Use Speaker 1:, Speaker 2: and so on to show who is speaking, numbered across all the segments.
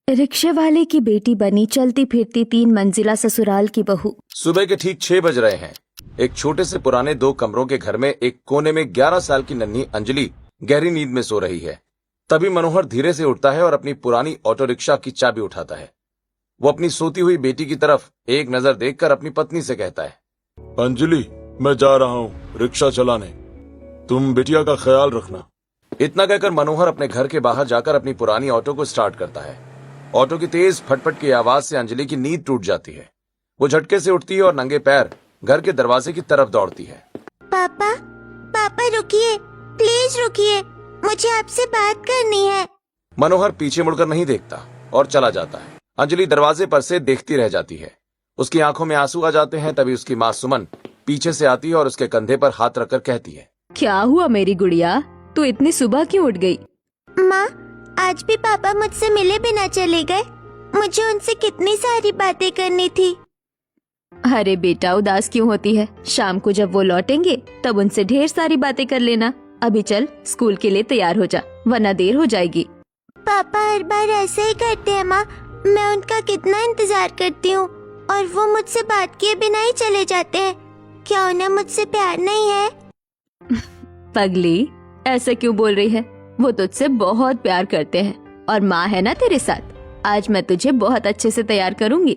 Speaker 1: रिक्शे वाले की बेटी बनी चलती फिरती 3 मंजिला ससुराल की बहू।
Speaker 2: सुबह के ठीक 6 बज रहे हैं। एक छोटे से पुराने 2 कमरों के घर में एक कोने में 11 साल की नन्ही अंजलि गहरी नींद में सो रही है। तभी मनोहर धीरे से उठता है और अपनी पुरानी ऑटो रिक्शा की चाबी उठाता है। वो अपनी सोती हुई बेटी की तरफ एक नजर देखकर अपनी पत्नी से कहता है,
Speaker 3: अंजलि, मैं जा रहा हूँ रिक्शा चलाने, तुम बिटिया का ख्याल रखना।
Speaker 2: इतना कहकर मनोहर अपने घर के बाहर जाकर अपनी पुरानी ऑटो को स्टार्ट करता है। ऑटो की तेज फटफट की आवाज से अंजलि की नींद टूट जाती है। वो झटके से उठती है और नंगे पैर घर के दरवाजे की तरफ दौड़ती है।
Speaker 4: पापा, पापा रुकिए, प्लीज रुकिए, मुझे आपसे बात करनी है।
Speaker 2: मनोहर पीछे मुड़कर नहीं देखता और चला जाता है। अंजलि दरवाजे पर से देखती रह जाती है। उसकी आंखों में आंसू आ जाते हैं। तभी उसकी माँ सुमन पीछे से आती है और उसके कंधे पर हाथ रखकर कहती है,
Speaker 1: क्या हुआ मेरी गुड़िया, तू इतनी सुबह क्यों उठ गई?
Speaker 4: माँ, आज भी पापा मुझसे मिले बिना चले गए। मुझे उनसे कितनी सारी बातें करनी थी।
Speaker 1: अरे बेटा, उदास क्यों होती है? शाम को जब वो लौटेंगे तब उनसे ढेर सारी बातें कर लेना। अभी चल स्कूल के लिए तैयार हो जा, वरना देर हो जाएगी।
Speaker 4: पापा हर बार ऐसे ही करते हैं माँ। मैं उनका कितना इंतजार करती हूँ और वो मुझसे बात किए बिना ही चले जाते हैं। क्या उन्हें मुझसे प्यार नहीं है?
Speaker 1: पगली, ऐसे क्यों बोल रही है? वो तुझसे बहुत प्यार करते हैं और माँ है ना तेरे साथ। आज मैं तुझे बहुत अच्छे से तैयार करूंगी।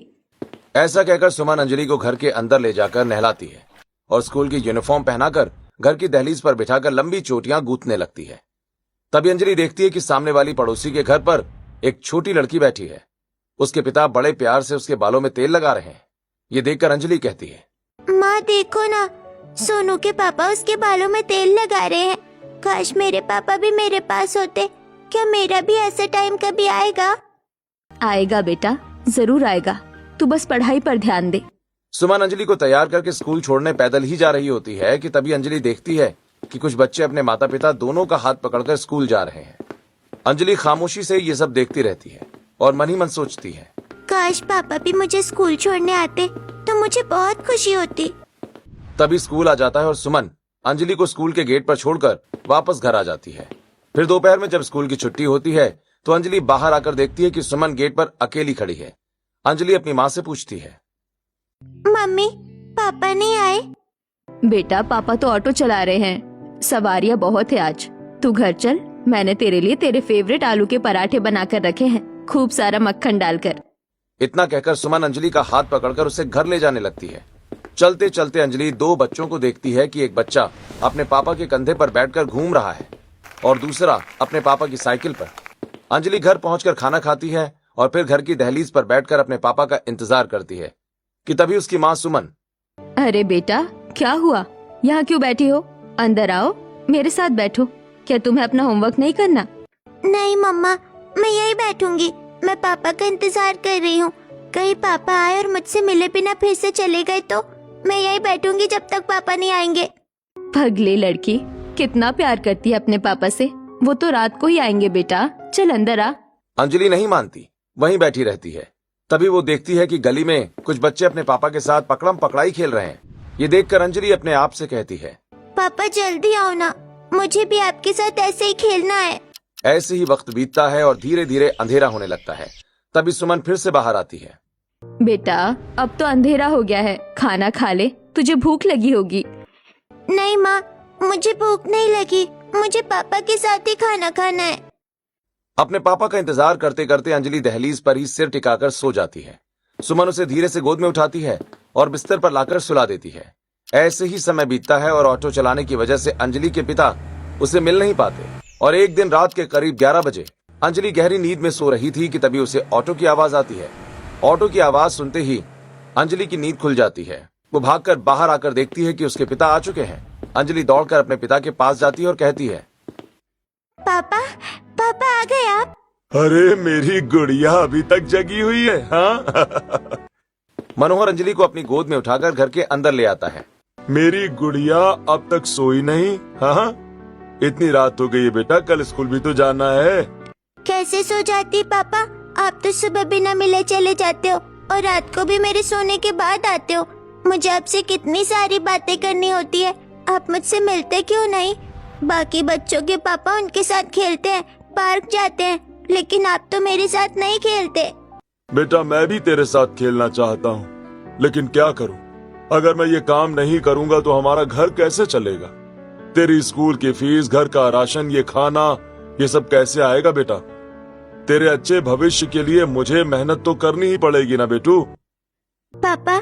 Speaker 2: ऐसा कहकर सुमन अंजलि को घर के अंदर ले जाकर नहलाती है और स्कूल की यूनिफॉर्म पहनाकर घर की दहलीज पर बिठाकर लंबी चोटियां गूंथने लगती है। तभी अंजलि देखती है कि सामने वाली पड़ोसी के घर पर एक छोटी लड़की बैठी है। उसके पिता बड़े प्यार से उसके बालों में तेल लगा रहे हैं। ये देखकर अंजलि कहती है,
Speaker 4: माँ देखो ना, सोनू के पापा उसके बालों में तेल लगा रहे हैं। काश मेरे पापा भी मेरे पास होते। क्या मेरा भी ऐसा टाइम कभी आएगा?
Speaker 1: आएगा बेटा, जरूर आएगा। तू बस पढ़ाई पर ध्यान दे।
Speaker 2: सुमन अंजलि को तैयार करके स्कूल छोड़ने पैदल ही जा रही होती है कि तभी अंजलि देखती है कि कुछ बच्चे अपने माता पिता दोनों का हाथ पकड़कर स्कूल जा रहे हैं। अंजलि खामोशी से ये सब देखती रहती है और मन ही मन सोचती है,
Speaker 4: काश पापा भी मुझे स्कूल छोड़ने आते तो मुझे बहुत खुशी होती।
Speaker 2: तभी स्कूल आ जाता है और सुमन अंजलि को स्कूल के गेट पर छोड़कर वापस घर आ जाती है। फिर दोपहर में जब स्कूल की छुट्टी होती है तो अंजलि बाहर आकर देखती है कि सुमन गेट पर अकेली खड़ी है। अंजलि अपनी माँ से पूछती है,
Speaker 4: मम्मी, पापा नहीं आए?
Speaker 1: बेटा, पापा तो ऑटो चला रहे हैं, सवारियां बहुत है आज। तू घर चल, मैंने तेरे लिए तेरे फेवरेट आलू के पराठे बनाकर रखे हैं, खूब सारा मक्खन डालकर।
Speaker 2: इतना कहकर सुमन अंजलि का हाथ पकड़कर उसे घर ले जाने लगती है। चलते चलते अंजलि 2 बच्चों को देखती है कि एक बच्चा अपने पापा के कंधे पर बैठकर घूम रहा है और दूसरा अपने पापा की साइकिल पर। अंजलि घर पहुंचकर खाना खाती है और फिर घर की दहलीज पर बैठकर अपने पापा का इंतजार करती है कि तभी उसकी माँ सुमन,
Speaker 1: अरे बेटा, क्या हुआ? यहाँ क्यों बैठी हो? अंदर आओ, मेरे साथ बैठो। क्या तुम्हें अपना होमवर्क नहीं करना?
Speaker 4: नहीं मम्मा, मैं यही बैठूंगी। मैं पापा का इंतजार कर रही हूँ। कहीं पापा आए और मुझसे मिले बिना फिर से चले गए तो मैं यही बैठूंगी जब तक पापा नहीं आएंगे।
Speaker 1: पगली लड़की, कितना प्यार करती है अपने पापा से। वो तो रात को ही आएंगे बेटा, चल अंदर आ।
Speaker 2: अंजलि नहीं मानती, वहीं बैठी रहती है। तभी वो देखती है कि गली में कुछ बच्चे अपने पापा के साथ पकड़म पकड़ाई खेल रहे हैं। ये देखकर अंजलि अपने आप से कहती है,
Speaker 4: पापा जल्दी आओ ना, मुझे भी आपके साथ ऐसे ही खेलना है।
Speaker 2: ऐसे ही वक्त बीतता है और धीरे धीरे अंधेरा होने लगता है। तभी सुमन फिर से बाहर आती है।
Speaker 1: बेटा, अब तो अंधेरा हो गया है, खाना खा ले, तुझे भूख लगी होगी।
Speaker 4: नहीं माँ, मुझे भूख नहीं लगी, मुझे पापा के साथ ही खाना खाना है।
Speaker 2: अपने पापा का इंतजार करते करते अंजलि दहलीज पर ही सिर टिकाकर सो जाती है। सुमन उसे धीरे से गोद में उठाती है और बिस्तर पर लाकर सुला देती है। ऐसे ही समय बीतता है और ऑटो चलाने की वजह से अंजलि के पिता उसे मिल नहीं पाते और एक दिन रात के करीब 11 बजे अंजलि गहरी नींद में सो रही थी कि तभी उसे ऑटो की आवाज आती है। ऑटो की आवाज सुनते ही अंजलि की नींद खुल जाती है। वो भागकर बाहर आकर देखती है कि उसके पिता आ चुके हैं। अंजलि दौड़कर अपने पिता के पास जाती है और कहती है,
Speaker 4: पापा, पापा आ गए आप?
Speaker 3: अरे मेरी गुड़िया अभी तक जगी हुई है। हाँ
Speaker 2: मनोहर अंजलि को अपनी गोद में उठाकर घर के अंदर ले आता है।
Speaker 3: मेरी गुड़िया अब तक सोई नहीं? हाँ, इतनी रात हो गई है बेटा, कल स्कूल भी तो जाना है।
Speaker 4: कैसे सो जाती पापा? आप तो सुबह बिना मिले चले जाते हो और रात को भी मेरे सोने के बाद आते हो। मुझे आपसे कितनी सारी बातें करनी होती है, आप मुझसे मिलते क्यों नहीं? बाकी बच्चों के पापा उनके साथ खेलते हैं, पार्क जाते हैं, लेकिन आप तो मेरे साथ नहीं खेलते।
Speaker 3: बेटा मैं भी तेरे साथ खेलना चाहता हूँ, लेकिन क्या करूँ? अगर मैं ये काम नहीं करूँगा तो हमारा घर कैसे चलेगा? तेरी स्कूल की फीस, घर का राशन, ये खाना, ये सब कैसे आएगा बेटा? तेरे अच्छे भविष्य के लिए मुझे मेहनत तो करनी ही पड़ेगी ना बेटू।
Speaker 4: पापा,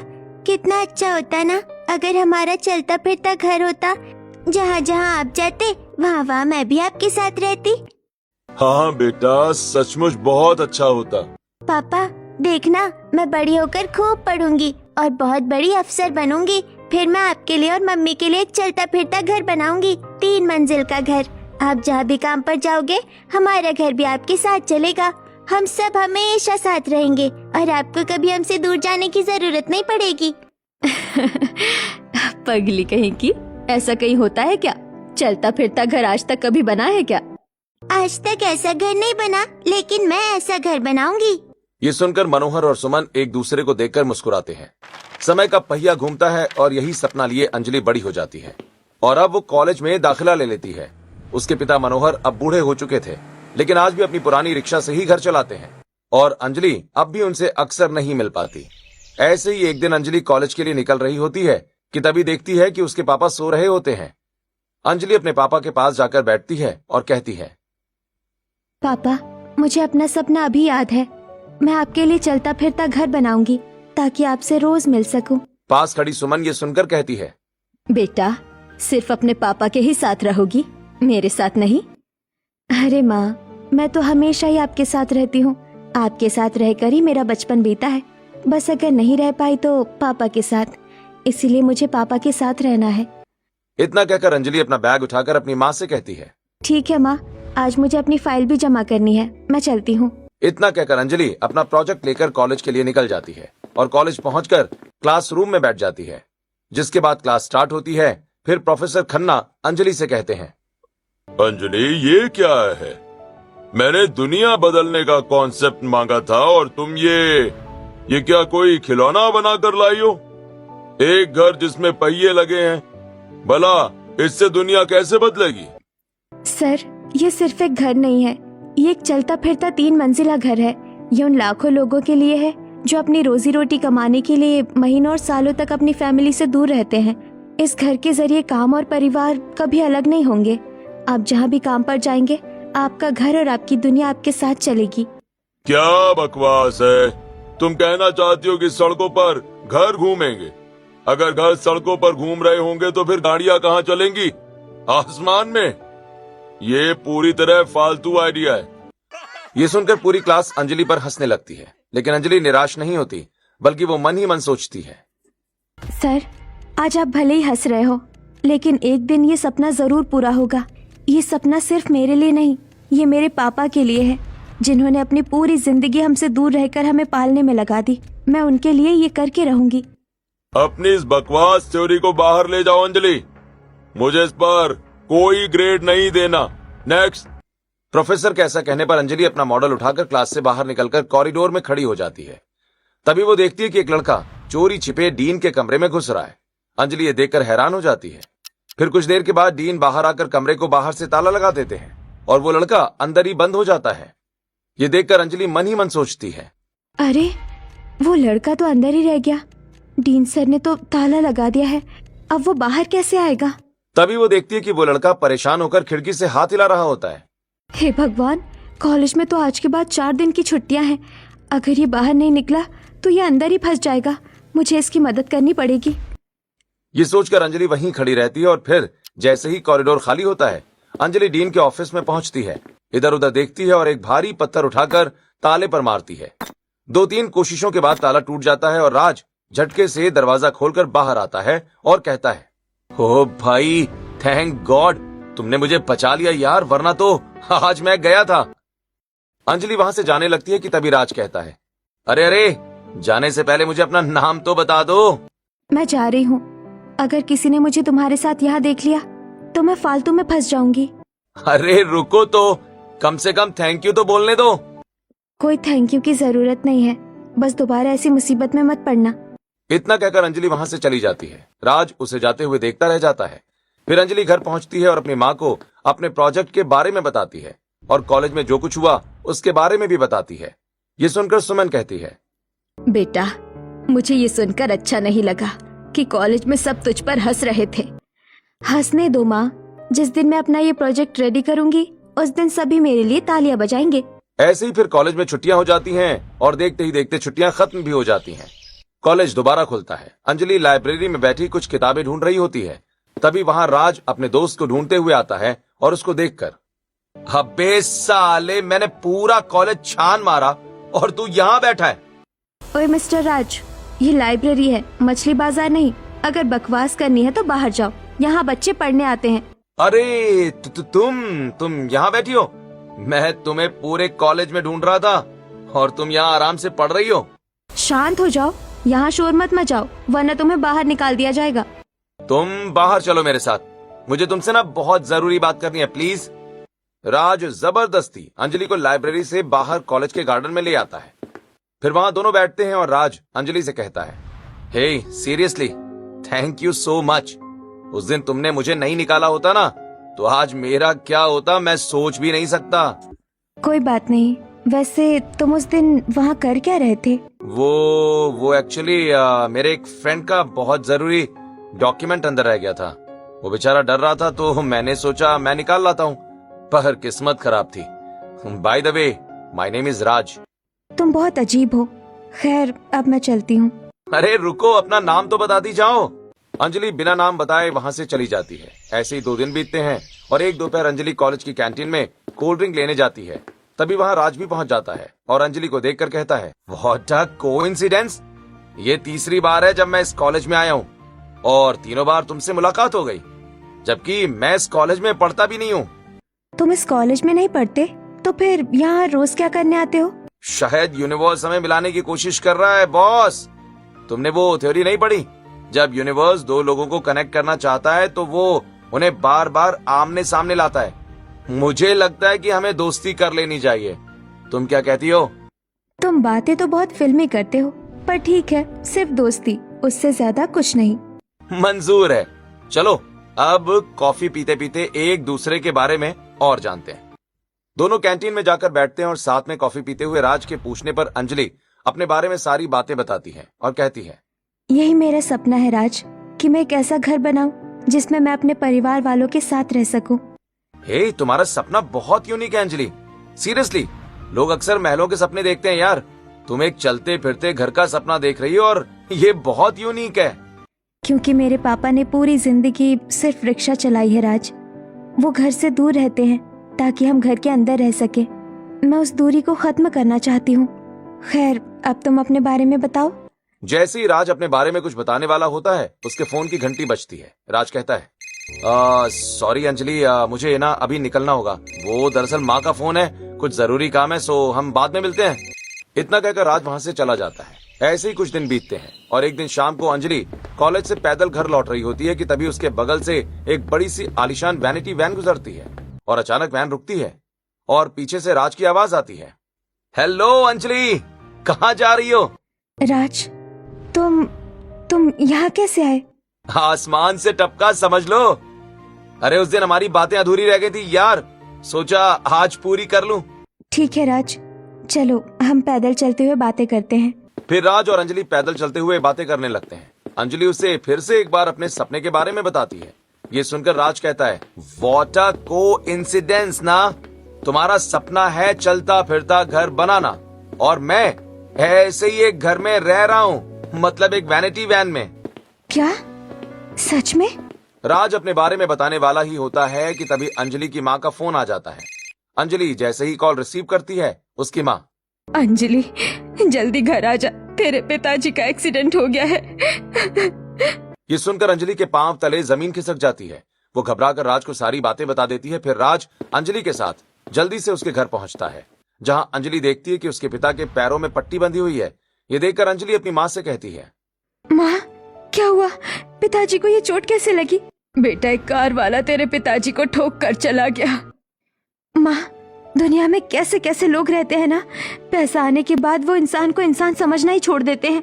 Speaker 4: कितना अच्छा होता ना अगर हमारा चलता फिरता घर होता। जहाँ जहाँ आप जाते वहाँ वहाँ मैं भी आपके साथ रहती।
Speaker 3: हाँ बेटा, सचमुच बहुत अच्छा होता।
Speaker 4: पापा देखना, मैं बड़ी होकर खूब पढ़ूंगी और बहुत बड़ी अफसर बनूंगी। फिर मैं आपके लिए और मम्मी के लिए एक चलता फिरता घर बनाऊंगी, 3 मंजिल का घर। आप जहाँ भी काम पर जाओगे हमारा घर भी आपके साथ चलेगा। हम सब हमेशा साथ रहेंगे और आपको कभी हमसे दूर जाने की जरूरत नहीं पड़ेगी।
Speaker 1: पगली कहीं की, ऐसा कहीं होता है क्या? चलता फिरता घर आज तक कभी बना है क्या?
Speaker 4: आज तक ऐसा घर नहीं बना, लेकिन मैं ऐसा घर बनाऊंगी।
Speaker 2: ये सुनकर मनोहर और सुमन एक दूसरे को देखकर मुस्कुराते हैं। समय का पहिया घूमता है और यही सपना लिए अंजलि बड़ी हो जाती है और अब वो कॉलेज में दाखिला ले लेती है। उसके पिता मनोहर अब बूढ़े हो चुके थे, लेकिन आज भी अपनी पुरानी रिक्शा से ही घर चलाते हैं और अंजलि अब भी उनसे अक्सर नहीं मिल पाती। ऐसे ही एक दिन अंजलि कॉलेज के लिए निकल रही होती है कि तभी देखती है कि उसके पापा सो रहे होते हैं। अंजलि अपने पापा के पास जाकर बैठती है और कहती है,
Speaker 1: पापा, मुझे अपना सपना अभी याद है। मैं आपके लिए चलता फिरता घर बनाऊंगी ताकि आपसे रोज मिल सकूं।
Speaker 2: पास खड़ी सुमन ये सुनकर कहती है,
Speaker 1: बेटा, सिर्फ अपने पापा के ही साथ रहोगी, मेरे साथ नहीं? अरे माँ, मैं तो हमेशा ही आपके साथ रहती हूँ। आपके साथ रहकर ही मेरा बचपन बीता है। बस अगर नहीं रह पाई तो पापा के साथ, इसीलिए मुझे पापा के साथ रहना है।
Speaker 2: इतना कहकर अंजलि अपना बैग उठाकर अपनी माँ से कहती है,
Speaker 1: ठीक है माँ, आज मुझे अपनी फाइल भी जमा करनी है, मैं चलती हूँ।
Speaker 2: इतना कहकर अंजलि अपना प्रोजेक्ट लेकर कॉलेज के लिए निकल जाती है और कॉलेज पहुंचकर क्लासरूम में बैठ जाती है। जिसके बाद क्लास स्टार्ट होती है। फिर प्रोफेसर खन्ना अंजलि से कहते हैं,
Speaker 3: अंजलि ये क्या है? मैंने दुनिया बदलने का कॉन्सेप्ट मांगा था और तुम ये क्या कोई खिलौना बनाकर लाई हो? एक घर जिसमें पहिए लगे हैं, भला इससे दुनिया कैसे बदलेगी?
Speaker 1: सर, ये सिर्फ एक घर नहीं है, ये एक चलता फिरता 3 मंजिला घर है। ये उन लाखों लोगों के लिए है जो अपनी रोजी रोटी कमाने के लिए महीनों और सालों तक अपनी फैमिली से दूर रहते हैं। इस घर के जरिए काम और परिवार कभी अलग नहीं होंगे। आप जहाँ भी काम पर जाएंगे, आपका घर और आपकी दुनिया आपके साथ चलेगी।
Speaker 3: क्या बकवास है? तुम कहना चाहती हो कि सड़कों पर घर घूमेंगे? अगर घर सड़कों पर घूम रहे होंगे तो फिर गाड़ियां कहाँ चलेंगी? आसमान में? ये पूरी तरह फालतू आइडिया है।
Speaker 2: ये सुनकर पूरी क्लास अंजलि पर हंसने लगती है, लेकिन अंजलि निराश नहीं होती, बल्कि वो मन ही मन सोचती है,
Speaker 1: सर, आज आप भले ही हंस रहे हो, लेकिन एक दिन ये सपना जरूर पूरा होगा। ये सपना सिर्फ मेरे लिए नहीं, ये मेरे पापा के लिए है, जिन्होंने अपनी पूरी जिंदगी हमसे दूर रहकर हमें पालने में लगा दी। मैं उनके लिए ये करके रहूंगी।
Speaker 3: अपनी इस बकवास थ्योरी को बाहर ले जाओ अंजलि। मुझे इस पर कोई ग्रेड नहीं देना। नेक्स्ट।
Speaker 2: प्रोफेसर के ऐसा कहने पर अंजलि अपना मॉडल उठाकर क्लास से बाहर निकलकर कॉरिडोर में खड़ी हो जाती है। तभी वो देखती है कि एक लड़का चोरी छिपे डीन के कमरे में घुस रहा है। अंजलि ये देखकर हैरान हो जाती है। फिर कुछ देर के बाद डीन बाहर आकर कमरे को बाहर से ताला लगा देते हैं और वो लड़का अंदर ही बंद हो जाता है। ये देखकर अंजलि मन ही मन सोचती है,
Speaker 1: अरे, वो लड़का तो अंदर ही रह गया। डीन सर ने तो ताला लगा दिया है, अब वो बाहर कैसे आएगा?
Speaker 2: तभी वो देखती है कि वो लड़का परेशान होकर खिड़की से हाथ हिला रहा होता है।
Speaker 1: हे भगवान, कॉलेज में तो आज के बाद 4 दिन की छुट्टियां हैं। अगर ये बाहर नहीं निकला तो ये अंदर ही फंस जाएगा। मुझे इसकी मदद करनी पड़ेगी।
Speaker 2: ये सोचकर अंजलि वहीं खड़ी रहती है और फिर जैसे ही कॉरिडोर खाली होता है, अंजलि डीन के ऑफिस में पहुंचती है। इधर उधर देखती है और एक भारी पत्थर उठाकर ताले पर मारती है। 2-3 कोशिशों के बाद ताला टूट जाता है और राज झटके से दरवाजा खोलकर बाहर आता है और कहता है, ओ भाई, थैंक गॉड, तुमने मुझे बचा लिया यार, वरना तो आज मैं गया था। अंजलि वहां से जाने लगती है कि तभी राज कहता है, अरे अरे, जाने से पहले मुझे अपना नाम तो बता दो।
Speaker 1: मैं जा रही हूँ। अगर किसी ने मुझे तुम्हारे साथ यहाँ देख लिया तो मैं फालतू में फंस जाऊंगी।
Speaker 2: अरे रुको तो, कम से कम थैंक यू तो बोलने दो।
Speaker 1: कोई थैंक यू की जरूरत नहीं है, बस दोबारा ऐसी मुसीबत में मत पड़ना।
Speaker 2: इतना कहकर अंजलि वहां से चली जाती है। राज उसे जाते हुए देखता रह जाता है। फिर अंजलि घर पहुंचती है और अपनी माँ को अपने प्रोजेक्ट के बारे में बताती है। और कॉलेज में जो कुछ हुआ उसके बारे में भी बताती है। ये सुनकर सुमन कहती है,
Speaker 1: बेटा, मुझे ये सुनकर अच्छा नहीं लगा कि कॉलेज में सब तुझ पर हंस रहे थे। हंसने दो माँ, जिस दिन मैं अपना ये प्रोजेक्ट रेडी करूंगी उस दिन सभी मेरे लिए तालियां बजाएंगे।
Speaker 2: ऐसे ही फिर कॉलेज में छुट्टियां हो जाती हैं और देखते ही देखते छुट्टियां खत्म भी हो जाती हैं। कॉलेज दोबारा खुलता है। अंजलि लाइब्रेरी में बैठी कुछ किताबें ढूंढ रही होती है। तभी वहां राज अपने दोस्त को ढूंढते हुए आता है और उसको देखकर, अबे साले, मैंने पूरा कॉलेज छान मारा और तू यहाँ बैठा है।
Speaker 1: ओए मिस्टर राज, ये लाइब्रेरी है, मछली बाजार नहीं। अगर बकवास करनी है तो बाहर जाओ, यहाँ बच्चे पढ़ने आते हैं।
Speaker 2: अरे तुम यहाँ बैठी हो? मैं तुम्हें पूरे कॉलेज में ढूंढ रहा था और तुम यहाँ आराम से पढ़ रही हो।
Speaker 1: शांत हो जाओ, यहाँ शोर मत मचाओ वरना तुम्हें बाहर निकाल दिया जाएगा।
Speaker 2: तुम बाहर चलो मेरे साथ, मुझे तुमसे ना बहुत जरूरी बात करनी है, प्लीज। राज जबरदस्ती अंजलि को लाइब्रेरी से बाहर कॉलेज के गार्डन में ले आता है। फिर वहां दोनों बैठते हैं और राज अंजलि से कहता है, hey seriously thank you so much. उस दिन तुमने मुझे नहीं निकाला होता ना तो आज मेरा क्या होता मैं सोच भी नहीं सकता।
Speaker 1: कोई बात नहीं। वैसे तुम उस दिन वहाँ कर क्या रहे थे?
Speaker 2: वो एक्चुअली मेरे एक फ्रेंड का बहुत जरूरी डॉक्यूमेंट अंदर रह गया था। वो बेचारा डर रहा था तो मैंने सोचा मैं निकाल लाता हूँ, पर किस्मत खराब थी। By the way, my name is Raj.
Speaker 1: तुम बहुत अजीब हो। खैर, अब मैं चलती हूँ।
Speaker 2: अरे रुको, अपना नाम तो बताती जाओ। अंजलि बिना नाम बताए वहां से चली जाती है। ऐसे ही 2 दिन बीतते हैं और एक दोपहर अंजलि कॉलेज की कैंटीन में कोल्ड ड्रिंक लेने जाती है। तभी वहां राज भी पहुंच जाता है और अंजलि को देखकर कहता है, व्हाट अ कोइंसिडेंस, ये तीसरी बार है जब मैं इस कॉलेज में आया हूँ और तीनों बार तुमसे मुलाकात हो गई, जबकि मैं इस कॉलेज में पढ़ता भी नहीं हूँ।
Speaker 1: तुम इस कॉलेज में नहीं पढ़ते तो फिर यहाँ रोज क्या करने आते हो?
Speaker 2: शायद यूनिवर्स हमें मिलाने की कोशिश कर रहा है बॉस। तुमने वो थ्योरी नहीं पढ़ी, जब यूनिवर्स 2 लोगों को कनेक्ट करना चाहता है तो वो उन्हें बार बार आमने सामने लाता है। मुझे लगता है कि हमें दोस्ती कर लेनी चाहिए। तुम क्या कहती हो?
Speaker 1: तुम बातें तो बहुत फिल्मी करते हो, पर ठीक है, सिर्फ दोस्ती, उससे ज्यादा कुछ नहीं।
Speaker 2: मंजूर है। चलो अब कॉफी पीते पीते एक दूसरे के बारे में और जानते हैं। दोनों कैंटीन में जाकर बैठते हैं और साथ में कॉफी पीते हुए राज के पूछने पर अंजलि अपने बारे में सारी बातें बताती है और कहती है,
Speaker 1: यही मेरा सपना है राज, कि मैं एक ऐसा घर बनाऊं जिसमें मैं अपने परिवार वालों के साथ रह सकूं।
Speaker 2: हे, तुम्हारा सपना बहुत यूनिक है अंजलि। सीरियसली, लोग अक्सर महलों के सपने देखते हैं यार, तुम एक चलते फिरते घर का सपना देख रही हो और ये बहुत यूनिक है।
Speaker 1: क्योंकि मेरे पापा ने पूरी जिंदगी सिर्फ रिक्शा चलाई है राज। वो घर से दूर रहते हैं ताकि हम घर के अंदर रह सके। मैं उस दूरी को खत्म करना चाहती हूँ। खैर, अब तुम अपने बारे में बताओ।
Speaker 2: जैसे ही राज अपने बारे में कुछ बताने वाला होता है उसके फोन की घंटी बजती है। राज कहता है, सॉरी अंजलि, मुझे ना अभी निकलना होगा। वो दरअसल माँ का फोन है, कुछ जरूरी काम है, सो हम बाद में मिलते हैं। इतना कहकर राज वहां से चला जाता है। ऐसे ही कुछ दिन बीतते हैं और एक दिन शाम को अंजलि कॉलेज से पैदल घर लौट रही होती है कि तभी उसके बगल से एक बड़ी सी आलीशान वैनिटी वैन गुजरती है और अचानक वैन रुकती है और पीछे से राज की आवाज आती है, हेलो अंजलि, कहाँ जा रही हो?
Speaker 1: राज, तुम यहाँ कैसे आए?
Speaker 2: आसमान से टपका समझ लो। अरे उस दिन हमारी बातें अधूरी रह गई थी यार, सोचा आज पूरी कर लूं।
Speaker 1: ठीक है राज, चलो हम पैदल चलते हुए बातें करते हैं।
Speaker 2: फिर राज और अंजलि पैदल चलते हुए बातें करने लगते हैं। अंजलि उसे फिर से एक बार अपने सपने के बारे में बताती है। ये सुनकर राज कहता है, व्हाट अ कोइंसिडेंस ना, तुम्हारा सपना है चलता फिरता घर बनाना और मैं ऐसे ही एक घर में रह रहा हूँ, मतलब एक वैनिटी वैन में।
Speaker 1: क्या सच में?
Speaker 2: राज अपने बारे में बताने वाला ही होता है कि तभी अंजलि की माँ का फोन आ जाता है। अंजलि जैसे ही कॉल रिसीव करती है, उसकी माँ,
Speaker 1: अंजलि जल्दी घर आ जा, तेरे पिताजी का एक्सीडेंट हो गया है।
Speaker 2: ये सुनकर अंजलि के पांव तले जमीन खिसक जाती है। वो घबराकर राज को सारी बातें बता देती है। फिर राज अंजलि के साथ जल्दी से उसके घर पहुंचता है, जहां अंजलि देखती है कि उसके पिता के पैरों में पट्टी बंधी हुई है। ये देखकर अंजलि अपनी माँ से कहती है,
Speaker 1: माँ, क्या हुआ? पिताजी को ये चोट कैसे लगी? बेटा, एक कार वाला तेरे पिताजी को ठोक कर चला गया। माँ, दुनिया में कैसे कैसे लोग रहते हैं ना, पैसा आने के बाद वो इंसान को इंसान समझना ही छोड़ देते हैं।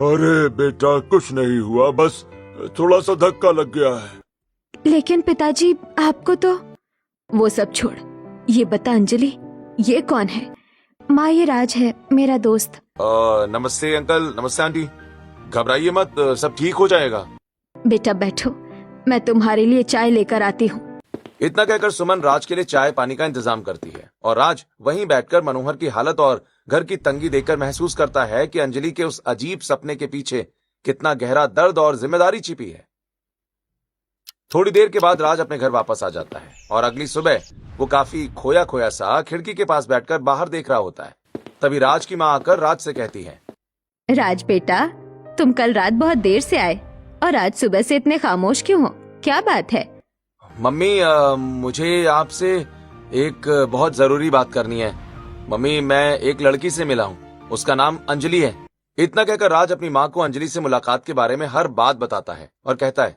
Speaker 3: अरे बेटा, कुछ नहीं हुआ, बस थोड़ा सा धक्का लग गया है।
Speaker 1: लेकिन पिताजी, आपको तो... वो सब छोड़, ये बता अंजलि, ये कौन है? माँ, ये राज है, मेरा दोस्त।
Speaker 2: नमस्ते अंकल, नमस्ते आंटी। घबराइए मत, सब ठीक हो जाएगा।
Speaker 1: बेटा बैठो, मैं तुम्हारे लिए चाय लेकर आती हूँ।
Speaker 2: इतना कहकर सुमन राज के लिए चाय पानी का इंतजाम करती है और राज वहीं बैठकर मनोहर की हालत और घर की तंगी देखकर महसूस करता है कि अंजलि के उस अजीब सपने के पीछे कितना गहरा दर्द और जिम्मेदारी छिपी है। थोड़ी देर के बाद राज अपने घर वापस आ जाता है और अगली सुबह वो काफी खोया खोया सा खिड़की के पास बैठकर बाहर देख रहा होता है। तभी राज की माँ आकर राज से कहती है,
Speaker 1: राज बेटा, तुम कल रात बहुत देर से आए और आज सुबह से इतने खामोश क्यों हो? क्या बात है?
Speaker 2: मम्मी मुझे आपसे एक बहुत जरूरी बात करनी है। मम्मी, मैं एक लड़की से मिला हूँ, उसका नाम अंजलि है। इतना कहकर राज अपनी माँ को अंजलि से मुलाकात के बारे में हर बात बताता है और कहता है,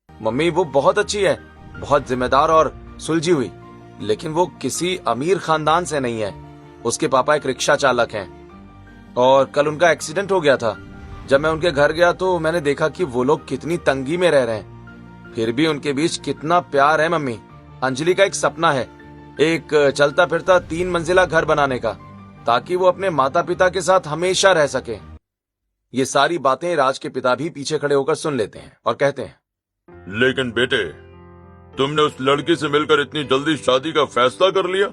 Speaker 2: मम्मी वो बहुत अच्छी है, बहुत जिम्मेदार और सुलझी हुई, लेकिन वो किसी अमीर खानदान से नहीं है। उसके पापा एक रिक्शा चालक हैं और कल उनका एक्सीडेंट हो गया था। जब मैं उनके घर गया तो मैंने देखा कि वो लोग कितनी तंगी में रह रहे हैं, फिर भी उनके बीच कितना प्यार है। मम्मी, अंजलि का एक सपना है, एक चलता फिरता 3 मंजिला घर बनाने का, ताकि वो अपने माता पिता के साथ हमेशा रह सके। ये सारी बातें राज के पिता भी पीछे खड़े होकर सुन लेते हैं और कहते हैं,
Speaker 3: लेकिन बेटे, तुमने उस लड़की से मिलकर इतनी जल्दी शादी का फैसला कर लिया?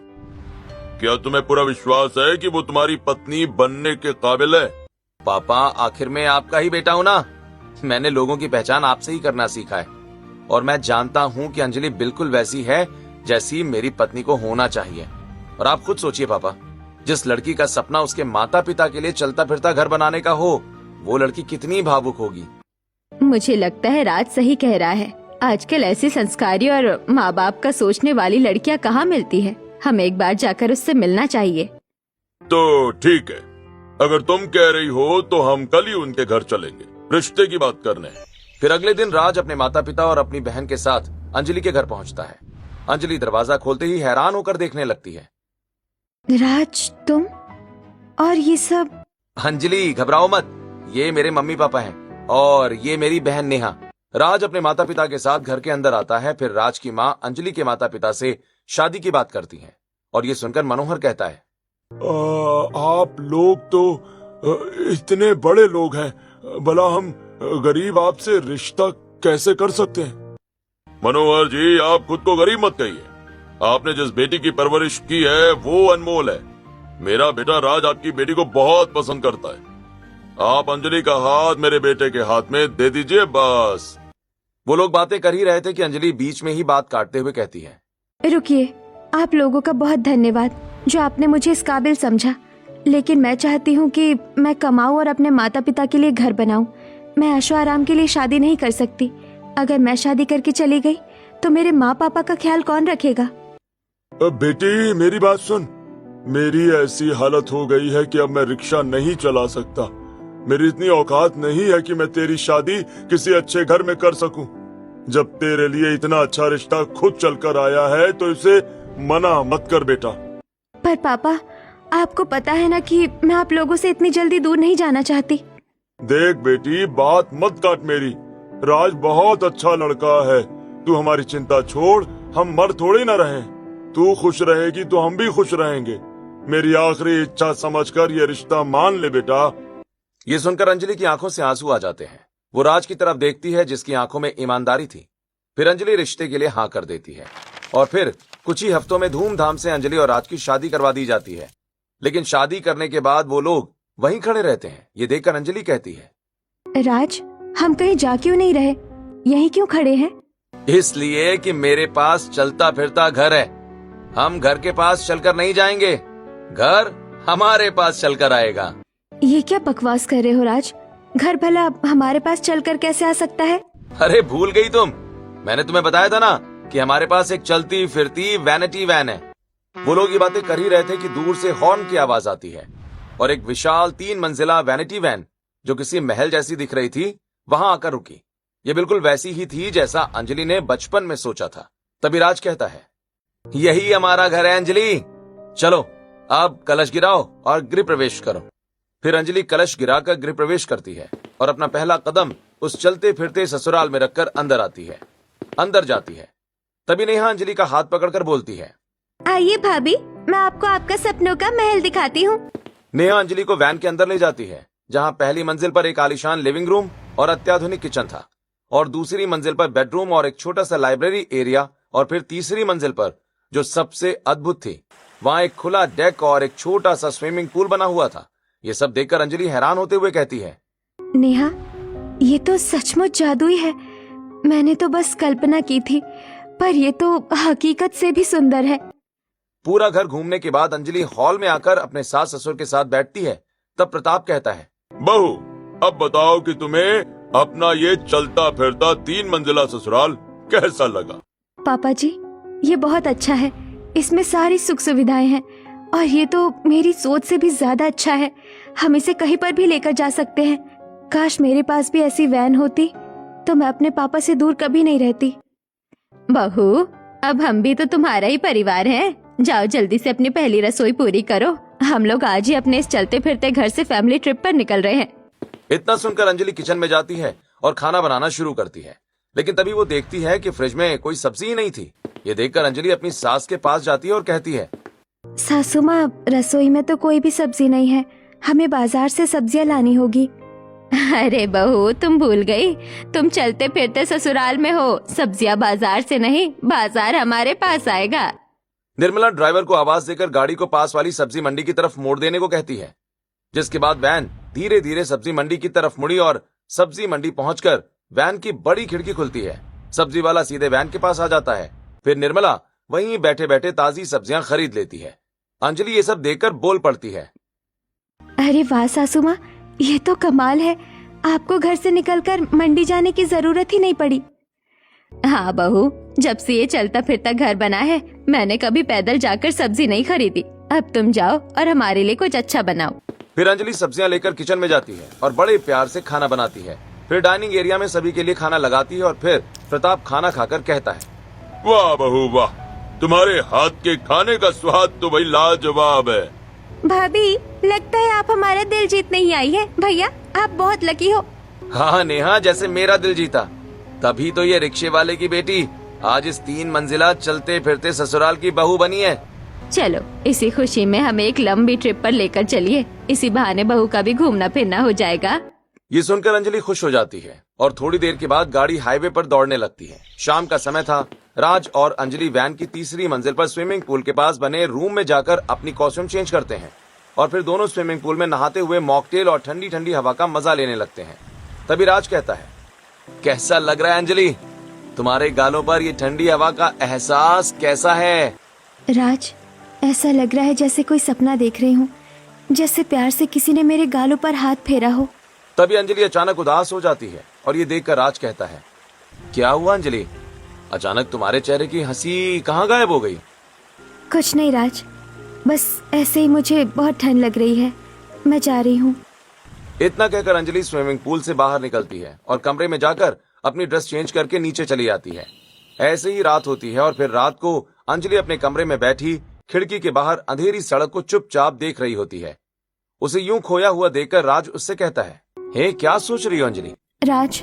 Speaker 3: क्या तुम्हें पूरा विश्वास है कि वो तुम्हारी पत्नी बनने के काबिल है?
Speaker 2: पापा, आखिर में आपका ही बेटा हूं ना। मैंने लोगों की पहचान आपसे ही करना सीखा है और मैं जानता हूं कि अंजलि बिल्कुल वैसी है जैसी मेरी पत्नी को होना चाहिए। और आप खुद सोचिए पापा, जिस लड़की का सपना उसके माता पिता के लिए चलता फिरता घर बनाने का हो, वो लड़की कितनी भावुक होगी।
Speaker 1: मुझे लगता है राज सही कह रहा है। आजकल ऐसी संस्कारी और माँ बाप का सोचने वाली लड़कियाँ कहाँ मिलती है। हमें एक बार जाकर उससे मिलना चाहिए।
Speaker 3: तो ठीक है, अगर तुम कह रही हो तो हम कल ही उनके घर चलेंगे रिश्ते की बात करने।
Speaker 2: फिर अगले दिन राज अपने माता पिता और अपनी बहन के साथ अंजलि के घर पहुंचता है। अंजलि दरवाजा खोलते ही हैरान होकर देखने लगती है।
Speaker 1: राज, तुम और ये सब?
Speaker 2: अंजलि घबराओ मत, ये मेरे मम्मी पापा हैं और ये मेरी बहन नेहा। राज अपने माता पिता के साथ घर के अंदर आता है। फिर राज की माँ अंजलि के माता पिता से शादी की बात करती है और ये सुनकर मनोहर कहता है,
Speaker 3: आप लोग तो इतने बड़े लोग हैं, भला हम गरीब आपसे रिश्ता कैसे कर सकते हैं? मनोहर जी, आप खुद को गरीब मत कहिए। आपने जिस बेटी की परवरिश की है वो अनमोल है। मेरा बेटा राज आपकी बेटी को बहुत पसंद करता है। आप अंजलि का हाथ मेरे बेटे के हाथ में दे दीजिए बस।
Speaker 2: वो लोग बातें कर ही रहे थे कि अंजलि बीच में ही बात काटते हुए कहती है,
Speaker 1: रुकिए, आप लोगों का बहुत धन्यवाद जो आपने मुझे इस काबिल समझा, लेकिन मैं चाहती हूँ कि मैं कमाऊँ और अपने माता पिता के लिए घर बनाऊँ। मैं ऐशो आराम के लिए शादी नहीं कर सकती। अगर मैं शादी करके चली गई तो मेरे माँ पापा का ख्याल कौन रखेगा?
Speaker 3: बेटी, मेरी बात सुन। मेरी ऐसी हालत हो गई है कि अब मैं रिक्शा नहीं चला सकता। मेरी इतनी औकात नहीं है कि मैं तेरी शादी किसी अच्छे घर में कर सकूं। जब तेरे लिए इतना अच्छा रिश्ता खुद चलकर आया है तो इसे मना मत कर बेटा।
Speaker 1: पर पापा, आपको पता है ना कि मैं आप लोगों से इतनी जल्दी दूर नहीं जाना चाहती।
Speaker 3: देख बेटी, बात मत काट मेरी। राज बहुत अच्छा लड़का है। तू हमारी चिंता छोड़, हम मर थोड़ी न रहे। तू खुश रहेगी तो हम भी खुश रहेंगे। मेरी आखिरी इच्छा समझकर ये रिश्ता मान ले बेटा।
Speaker 2: ये सुनकर अंजलि की आंखों से आंसू आ जाते हैं। वो राज की तरफ देखती है जिसकी आंखों में ईमानदारी थी। फिर अंजलि रिश्ते के लिए हाँ कर देती है और फिर कुछ ही हफ्तों में धूमधाम से अंजलि और राज की शादी करवा दी जाती है। लेकिन शादी करने के बाद वो लोग वहीं खड़े रहते हैं। ये देखकर अंजलि कहती है,
Speaker 1: राज, हम कहीं जा क्यों नहीं रहे? यहीं क्यों खड़े हैं?
Speaker 2: इसलिए कि मेरे पास चलता फिरता घर है। हम घर के पास चलकर नहीं जाएंगे, घर हमारे पास चलकर आएगा।
Speaker 1: ये क्या बकवास कर रहे हो राज? घर भला हमारे पास चलकर कैसे आ सकता है?
Speaker 2: अरे भूल गई तुम? मैंने तुम्हें बताया था ना कि हमारे पास एक चलती फिरती वैनिटी वैन है। वो लोग ये बातें कर ही रहे थे कि दूर से हॉर्न की आवाज आती है और एक विशाल 3 मंजिला वैनिटी वैन जो किसी महल जैसी दिख रही थी वहां आकर रुकी। ये बिल्कुल वैसी ही थी जैसा अंजलि ने बचपन में सोचा था। तभी राज कहता है, यही हमारा घर है अंजलि, चलो अब कलश गिराओ और गृह प्रवेश करो। फिर अंजलि कलश गिराकर गृह प्रवेश करती है और अपना पहला कदम उस चलते फिरते ससुराल में रखकर अंदर आती है। अंदर जाती है। तभी नेहा अंजलि का हाथ पकड़कर बोलती है,
Speaker 1: आइए भाभी, मैं आपको आपका सपनों का महल दिखाती हूँ।
Speaker 2: नेहा अंजलि को वैन के अंदर ले जाती है, जहां पहली मंजिल पर एक आलीशान लिविंग रूम और अत्याधुनिक किचन था, और दूसरी मंजिल पर बेडरूम और एक छोटा सा लाइब्रेरी एरिया, और फिर तीसरी मंजिल पर जो सबसे अद्भुत थी, वहां एक खुला डेक और एक छोटा सा स्विमिंग पूल बना हुआ था। ये सब देखकर अंजलि हैरान होते हुए कहती है,
Speaker 1: नेहा, ये तो सचमुच जादुई है। मैंने तो बस कल्पना की थी, पर ये तो हकीकत से भी सुंदर है।
Speaker 2: पूरा घर घूमने के बाद अंजलि हॉल में आकर अपने सास ससुर के साथ बैठती है। तब प्रताप कहता है,
Speaker 3: बहू, अब बताओ कि तुम्हें अपना ये चलता फिरता 3 मंजिला ससुराल कैसा लगा?
Speaker 1: पापा जी, ये बहुत अच्छा है। इसमें सारी सुख सुविधाएं हैं, और ये तो मेरी सोच से भी ज्यादा अच्छा है। हम इसे कहीं पर भी लेकर जा सकते हैं। काश मेरे पास भी ऐसी वैन होती, तो मैं अपने पापा से दूर कभी नहीं रहती। बहू, अब हम भी तो तुम्हारा ही परिवार हैं। जाओ जल्दी से अपनी पहली रसोई पूरी करो। हम लोग आज ही अपने इस चलते फिरते घर से फैमिली ट्रिप पर निकल रहे हैं।
Speaker 2: इतना सुनकर अंजलि किचन में जाती है और खाना बनाना शुरू करती है, लेकिन तभी वो देखती है कि फ्रिज में कोई सब्जी ही नहीं थी। ये देखकर अंजलि अपनी सास के पास जाती है और कहती है,
Speaker 1: सासू माँ, रसोई में तो कोई भी सब्जी नहीं है। हमें बाजार से सब्जियाँ लानी होगी। अरे बहू, तुम भूल गई, तुम चलते फिरते ससुराल में हो। सब्जियाँ बाजार से नहीं, बाजार हमारे पास आएगा।
Speaker 2: निर्मला ड्राइवर को आवाज देकर गाड़ी को पास वाली सब्जी मंडी की तरफ मोड़ देने को कहती है, जिसके बाद वैन धीरे धीरे सब्जी मंडी की तरफ मुड़ी और सब्जी मंडी पहुंचकर वैन की बड़ी खिड़की खुलती है। सब्जी वाला सीधे वैन के पास आ जाता है। फिर निर्मला वहीं बैठे बैठे ताजी सब्जियां खरीद लेती है। अंजलि ये सब देखकर बोल पड़ती है,
Speaker 1: अरे वाह सासू माँ, ये तो कमाल है। आपको घर से निकलकर मंडी जाने की जरूरत ही नहीं पड़ी। हाँ बहू, जब से ये चलता फिरता घर बना है, मैंने कभी पैदल जाकर सब्जी नहीं खरीदी। अब तुम जाओ और हमारे लिए कुछ अच्छा बनाओ।
Speaker 2: फिर अंजलि सब्जियां लेकर किचन में जाती है और बड़े प्यार से खाना बनाती है। फिर डाइनिंग एरिया में सभी के लिए खाना लगाती है और फिर प्रताप खाना खाकर कहता है,
Speaker 3: वाह बहू वाह, तुम्हारे हाथ के खाने का स्वाद तो भाई लाजवाब है।
Speaker 1: भाभी, लगता है आप हमारा दिल जीतने ही आई है। भैया, आप बहुत लकी हो।
Speaker 2: हाँ नेहा, जैसे मेरा दिल जीता। तभी तो ये रिक्शे वाले की बेटी आज इस 3 मंजिला चलते फिरते ससुराल की बहू बनी है।
Speaker 1: चलो, इसी खुशी में हमें एक लंबी ट्रिप पर लेकर चलिए। इसी बहाने बहू का भी घूमना फिरना हो जाएगा।
Speaker 2: ये सुनकर अंजलि खुश हो जाती है और थोड़ी देर के बाद गाड़ी हाईवे पर दौड़ने लगती है। शाम का समय था। राज और अंजलि वैन की तीसरी मंजिल पर स्विमिंग पूल के पास बने रूम में जाकर अपनी कॉस्ट्यूम चेंज करते हैं और फिर दोनों स्विमिंग पूल में नहाते हुए मॉकटेल और ठंडी ठंडी हवा का मजा लेने लगते हैं। तभी राज कहता है, कैसा लग रहा है अंजलि? तुम्हारे गालों पर ये ठंडी हवा का एहसास कैसा है?
Speaker 1: राज, ऐसा लग रहा है जैसे कोई सपना देख रही हूँ, जैसे प्यार से किसी ने मेरे गालों पर हाथ फेरा हो।
Speaker 2: तभी अंजलि अचानक उदास हो जाती है और ये देखकर राज कहता है, क्या हुआ अंजलि? अचानक तुम्हारे चेहरे की हंसी कहाँ गायब हो गई?
Speaker 1: कुछ नहीं राज, बस ऐसे ही मुझे बहुत ठंड लग रही है। मैं जा रही हूँ।
Speaker 2: इतना कहकर अंजलि स्विमिंग पूल से बाहर निकलती है और कमरे में जाकर अपनी ड्रेस चेंज करके नीचे चली आती है। ऐसे ही रात होती है और फिर रात को अंजलि अपने कमरे में बैठी खिड़की के बाहर अंधेरी सड़क को चुपचाप देख रही होती है। उसे यूं खोया हुआ देखकर राज उससे कहता है, हे क्या सोच रही हो अंजलि?
Speaker 1: राज,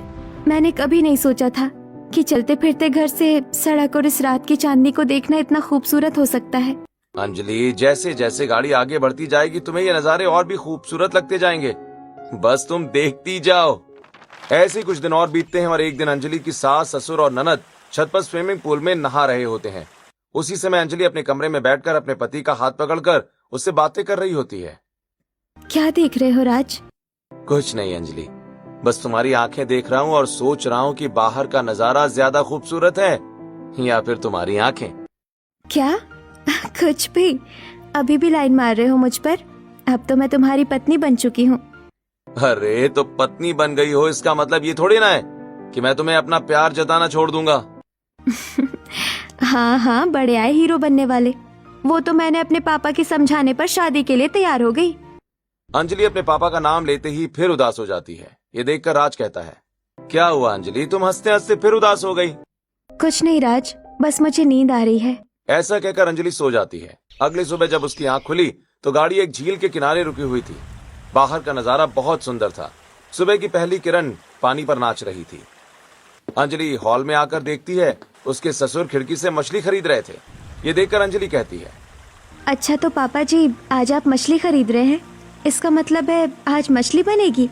Speaker 1: मैंने कभी नहीं सोचा था कि चलते फिरते घर से सड़क और इस रात की चांदनी को देखना इतना खूबसूरत हो सकता है।
Speaker 2: अंजलि, जैसे जैसे गाड़ी आगे बढ़ती जाएगी तुम्हें ये नजारे और भी खूबसूरत लगते जाएंगे। बस तुम देखती जाओ। ऐसे कुछ दिन और बीतते हैं और एक दिन अंजलि की सास, ससुर और ननद छत पर स्विमिंग पूल में नहा रहे होते हैं। उसी समय अंजलि अपने कमरे में बैठकर अपने पति का हाथ पकड़कर उससे बातें कर रही होती है।
Speaker 1: क्या देख रहे हो राज?
Speaker 2: कुछ नहीं अंजलि, बस तुम्हारी आंखें देख रहा हूँ और सोच रहा हूँ कि बाहर का नजारा ज्यादा खूबसूरत है या फिर तुम्हारी आंखें।
Speaker 1: क्या? कुछ भी। अभी भी लाइन मार रहे हो मुझ पर? अब तो मैं तुम्हारी पत्नी बन चुकी हूँ।
Speaker 2: अरे तो पत्नी बन गई हो इसका मतलब ये थोड़ी ना है कि मैं तुम्हें अपना प्यार जताना छोड़ दूंगा।
Speaker 1: हाँ हाँ, बड़े आए हीरो बनने वाले। वो तो मैंने अपने पापा के समझाने पर शादी के लिए तैयार हो गई।
Speaker 2: अंजलि अपने पापा का नाम लेते ही फिर उदास हो जाती है। ये देखकर राज कहता है, क्या हुआ अंजलि, तुम हंसते हंसते फिर उदास हो गई?
Speaker 1: कुछ नहीं राज, बस मुझे नींद आ रही है।
Speaker 2: ऐसा कहकर अंजलि सो जाती है। अगली सुबह जब उसकी आंख खुली तो गाड़ी एक झील के किनारे रुकी हुई थी। बाहर का नजारा बहुत सुंदर था। सुबह की पहली किरण पानी पर नाच रही थी। अंजलि हॉल में आकर देखती है उसके ससुर खिड़की से मछली खरीद रहे थे। ये देखकर अंजलि कहती है,
Speaker 1: अच्छा तो पापा जी आज आप मछली खरीद रहे हैं, इसका मतलब है आज मछली बनेगी।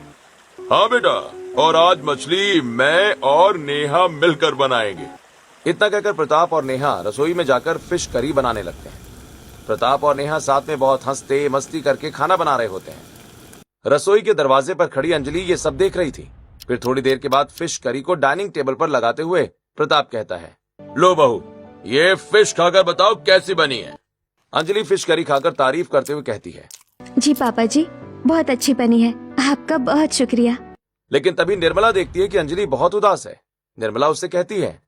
Speaker 3: हाँ बेटा, और आज मछली मैं और नेहा मिलकर बनाएंगे।
Speaker 2: इतना कहकर प्रताप और नेहा रसोई में जाकर फिश करी बनाने लगते हैं। प्रताप और नेहा साथ में बहुत हंसते मस्ती करके खाना बना रहे होते हैं। रसोई के दरवाजे पर खड़ी अंजलि ये सब देख रही थी। फिर थोड़ी देर के बाद फिश करी को डाइनिंग टेबल पर लगाते हुए प्रताप कहता है,
Speaker 3: लो बहू, ये फिश खाकर बताओ कैसी बनी है।
Speaker 2: अंजलि फिश करी खाकर तारीफ करते हुए कहती है,
Speaker 1: जी पापा जी बहुत अच्छी बनी है, आपका बहुत शुक्रिया।
Speaker 2: लेकिन तभी निर्मला देखती है कि अंजलि बहुत उदास है। निर्मला उससे कहती है,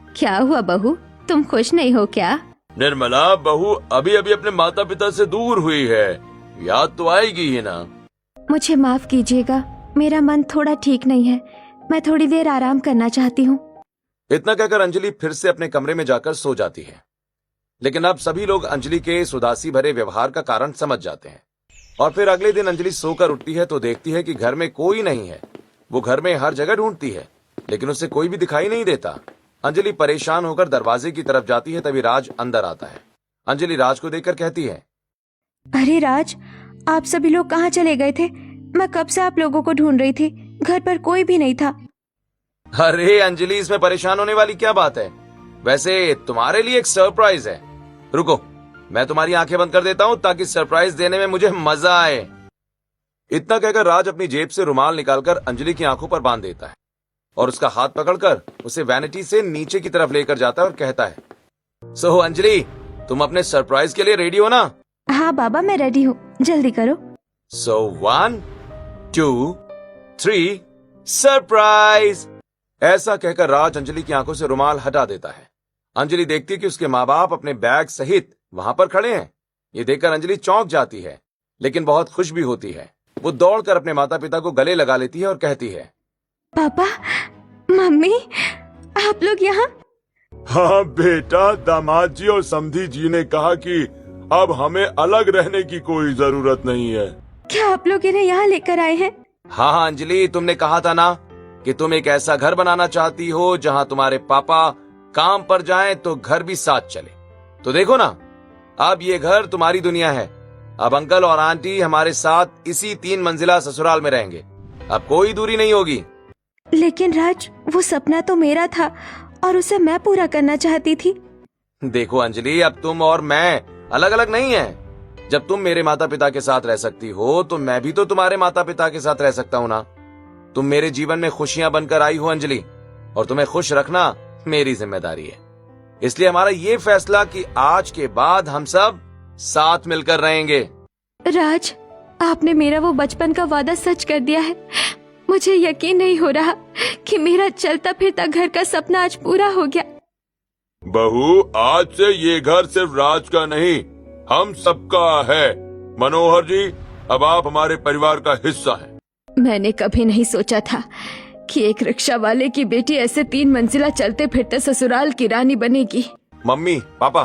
Speaker 1: क्या हुआ बहू, तुम खुश नहीं हो क्या?
Speaker 3: निर्मला, बहू अभी अभी अपने माता पिता से दूर हुई है, याद तो आएगी ही ना।
Speaker 1: मुझे माफ कीजिएगा, मेरा मन थोड़ा ठीक नहीं है, मैं थोड़ी देर आराम करना चाहती हूँ।
Speaker 2: इतना कहकर अंजलि फिर से अपने कमरे में जाकर सो जाती है। लेकिन अब सभी लोग अंजलि के इस उदासी भरे व्यवहार का कारण समझ जाते हैं। और फिर अगले दिन अंजलि सोकर उठती है तो देखती है कि घर में कोई नहीं है। वो घर में हर जगह ढूंढती है लेकिन उसे कोई भी दिखाई नहीं देता। अंजलि परेशान होकर दरवाजे की तरफ जाती है, तभी राज अंदर आता है। अंजलि राज को देखकर कहती है,
Speaker 1: अरे राज, आप सभी लोग कहाँ चले गए थे? मैं कब से आप लोगों को ढूंढ रही थी, घर पर कोई भी नहीं था।
Speaker 2: अरे अंजलि, इसमें परेशान होने वाली क्या बात है? वैसे तुम्हारे लिए एक सरप्राइज है। रुको, मैं तुम्हारी आंखें बंद कर देता हूं ताकि सरप्राइज देने में मुझे मजा आए। इतना कहकर राज अपनी जेब से रुमाल निकालकर अंजलि की आंखों पर बांध देता है और उसका हाथ पकड़कर उसे वैनिटी से नीचे की तरफ लेकर जाता है और कहता है, सो अंजलि, तुम अपने सरप्राइज के लिए रेडी हो ना?
Speaker 1: हाँ बाबा, मैं रेडी हूँ, जल्दी करो।
Speaker 2: सो 1 2 3 सरप्राइज। ऐसा कहकर राज अंजलि की आंखों से रुमाल हटा देता है। अंजलि देखती है कि उसके माँ बाप अपने बैग सहित वहां पर खड़े हैं। ये देखकर अंजलि चौंक जाती है लेकिन बहुत खुश भी होती है। वो दौड़कर अपने माता पिता को गले लगा लेती है और कहती है,
Speaker 1: पापा, मम्मी, आप लोग यहाँ?
Speaker 3: हाँ बेटा, दामाद जी और समधी जी ने कहा कि अब हमें अलग रहने की कोई जरूरत नहीं है।
Speaker 1: क्या आप लोग इन्हें यहाँ लेकर आए हैं?
Speaker 2: हाँ अंजलि, तुमने कहा था ना कि तुम एक ऐसा घर बनाना चाहती हो जहाँ तुम्हारे पापा काम पर जाएं तो घर भी साथ चले। तो देखो ना, अब ये घर तुम्हारी दुनिया है। अब अंकल और आंटी हमारे साथ इसी 3 मंजिला ससुराल में रहेंगे। अब कोई दूरी नहीं होगी।
Speaker 1: लेकिन राज, वो सपना तो मेरा था और उसे मैं पूरा करना चाहती थी।
Speaker 2: देखो अंजलि, अब तुम और मैं अलग अलग नहीं हैं। जब तुम मेरे माता पिता के साथ रह सकती हो तो मैं भी तो तुम्हारे माता पिता के साथ रह सकता हूँ ना। तुम मेरे जीवन में खुशियां बनकर आई हो अंजलि, और तुम्हें खुश रखना मेरी जिम्मेदारी है। इसलिए हमारा ये फैसला कि आज के बाद हम सब साथ मिलकर रहेंगे।
Speaker 1: राज, आपने मेरा वो बचपन का वादा सच कर दिया है। मुझे यकीन नहीं हो रहा कि मेरा चलता फिरता घर का सपना आज पूरा हो गया।
Speaker 3: बहू, आज से ये घर सिर्फ राज का नहीं, हम सबका है। मनोहर जी, अब आप हमारे परिवार का हिस्सा हैं।
Speaker 1: मैंने कभी नहीं सोचा था कि एक रिक्शा वाले की बेटी ऐसे 3 मंजिला चलते फिरते ससुराल की रानी बनेगी।
Speaker 2: मम्मी, पापा,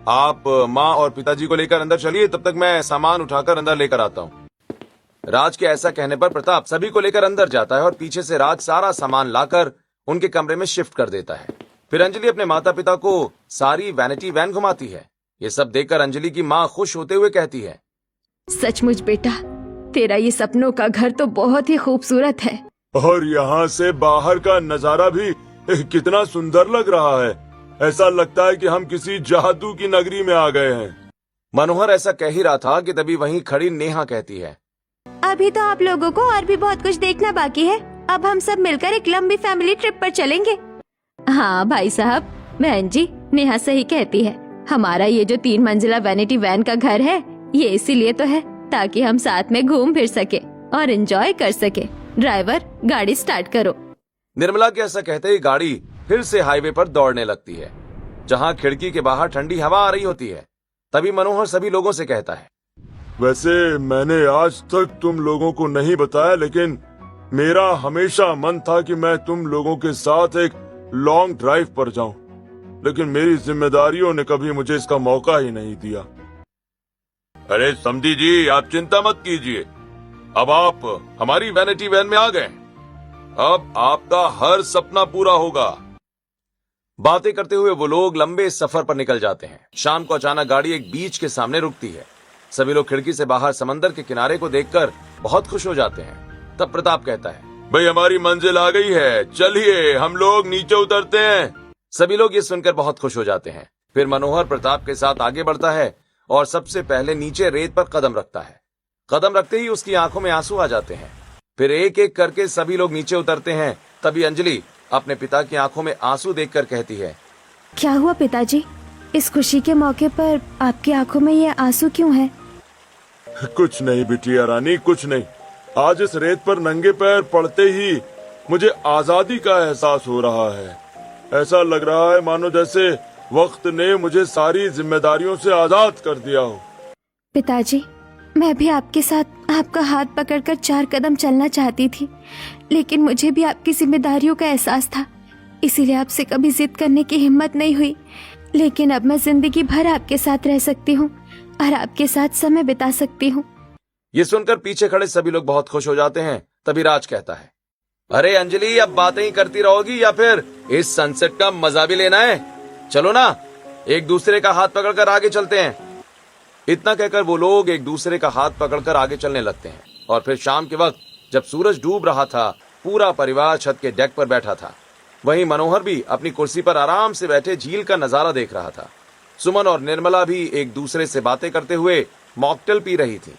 Speaker 2: आप माँ और पिताजी को लेकर अंदर चलिए, तब तक मैं सामान उठाकर अंदर लेकर आता हूँ। राज के ऐसा कहने पर प्रताप सभी को लेकर अंदर जाता है और पीछे से राज सारा सामान लाकर उनके कमरे में शिफ्ट कर देता है। फिर अंजलि अपने माता पिता को सारी वैनिटी वैन घुमाती है। ये सब देखकर अंजलि की माँ खुश होते हुए कहती है,
Speaker 1: सचमुच बेटा, तेरा ये सपनों का घर तो बहुत ही खूबसूरत है।
Speaker 3: और यहाँ से बाहर का नजारा भी कितना सुंदर लग रहा है। ऐसा लगता है कि हम किसी जादू की नगरी में आ गए हैं।
Speaker 2: मनोहर ऐसा कह ही रहा था कि तभी वहीं खड़ी नेहा कहती है,
Speaker 1: अभी तो आप लोगों को और भी बहुत कुछ देखना बाकी है। अब हम सब मिलकर एक लंबी फैमिली ट्रिप पर चलेंगे। हाँ भाई साहब, बहन जी, नेहा सही कहती है। हमारा ये जो 3 मंजिला वैनिटी वैन का घर है, ये इसीलिए तो है ताकि हम साथ में घूम फिर सके और एंजॉय कर सके। ड्राइवर, गाड़ी स्टार्ट करो।
Speaker 2: निर्मला के ऐसा कहते ही गाड़ी फिर से हाईवे पर दौड़ने लगती है, जहाँ खिड़की के बाहर ठंडी हवा आ रही होती है। तभी मनोहर सभी लोगों से कहता है,
Speaker 3: वैसे मैंने आज तक तुम लोगों को नहीं बताया, लेकिन मेरा हमेशा मन था कि मैं तुम लोगों के साथ एक लॉन्ग ड्राइव पर जाऊं, लेकिन मेरी जिम्मेदारियों ने कभी मुझे इसका मौका ही नहीं दिया। अरे समधी जी, आप चिंता मत कीजिए, अब आप हमारी वैनिटी वैन में आ गए। अब आपका हर सपना पूरा होगा।
Speaker 2: बातें करते हुए वो लोग लंबे सफर पर निकल जाते हैं। शाम को अचानक गाड़ी एक बीच के सामने रुकती है। सभी लोग खिड़की से बाहर समंदर के किनारे को देखकर बहुत खुश हो जाते हैं। तब प्रताप कहता है,
Speaker 3: भाई हमारी मंजिल आ गई है, चलिए हम लोग नीचे उतरते हैं।
Speaker 2: सभी लोग ये सुनकर बहुत खुश हो जाते हैं। फिर मनोहर प्रताप के साथ आगे बढ़ता है और सबसे पहले नीचे रेत पर कदम रखता है। कदम रखते ही उसकी आंखों में आंसू आ जाते हैं। फिर एक एक करके सभी लोग नीचे उतरते हैं। तभी अंजलि अपने पिता की आंखों में आंसू देखकर कहती है,
Speaker 1: क्या हुआ पिताजी? इस खुशी के मौके पर आपकी आंखों में ये आंसू क्यों है?
Speaker 3: कुछ नहीं बिटिया रानी, कुछ नहीं। आज इस रेत पर नंगे पैर पड़ते ही मुझे आजादी का एहसास हो रहा है। ऐसा लग रहा है मानो जैसे वक्त ने मुझे सारी जिम्मेदारियों से आजाद कर दिया हो।
Speaker 1: पिताजी, मैं भी आपके साथ आपका हाथ पकड़कर 4 कदम चलना चाहती थी, लेकिन मुझे भी आपकी जिम्मेदारियों का एहसास था, इसीलिए आपसे कभी जिद करने की हिम्मत नहीं हुई। लेकिन अब मैं जिंदगी भर आपके साथ रह सकती हूँ और आपके साथ समय बिता सकती हूँ।
Speaker 2: ये सुनकर पीछे खड़े सभी लोग बहुत खुश हो जाते हैं। तभी राज कहता है, अरे अंजलि, अब बातें ही करती रहोगी या फिर इस सनसेट का मजा भी लेना है? चलो ना, एक दूसरे का हाथ पकड़कर आगे चलते हैं। इतना कहकर वो लोग एक दूसरे का हाथ पकड़कर आगे चलने लगते हैं। और फिर शाम के वक्त जब सूरज डूब रहा था, पूरा परिवार छत के डेक पर बैठा था। वहीं मनोहर भी अपनी कुर्सी पर आराम से बैठे झील का नजारा देख रहा था। सुमन और निर्मला भी एक दूसरे से बातें करते हुए मॉकटेल पी रही थी।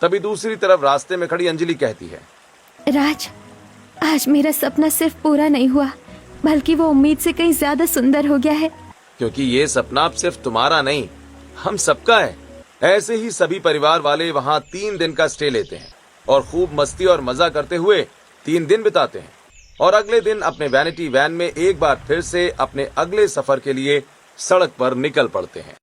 Speaker 2: तभी दूसरी तरफ रास्ते में खड़ी अंजलि कहती है,
Speaker 1: राज, आज मेरा सपना सिर्फ पूरा नहीं हुआ, बल्कि वो उम्मीद से कहीं ज्यादा सुंदर हो गया है।
Speaker 2: क्योंकि ये सपना अब सिर्फ तुम्हारा नहीं, हम सबका है। ऐसे ही सभी परिवार वाले वहाँ 3 दिन का स्टे लेते हैं और खूब मस्ती और मजा करते हुए 3 दिन बिताते हैं। और अगले दिन अपने वैनिटी वैन में एक बार फिर से अपने अगले सफर के लिए सड़क पर निकल पड़ते हैं।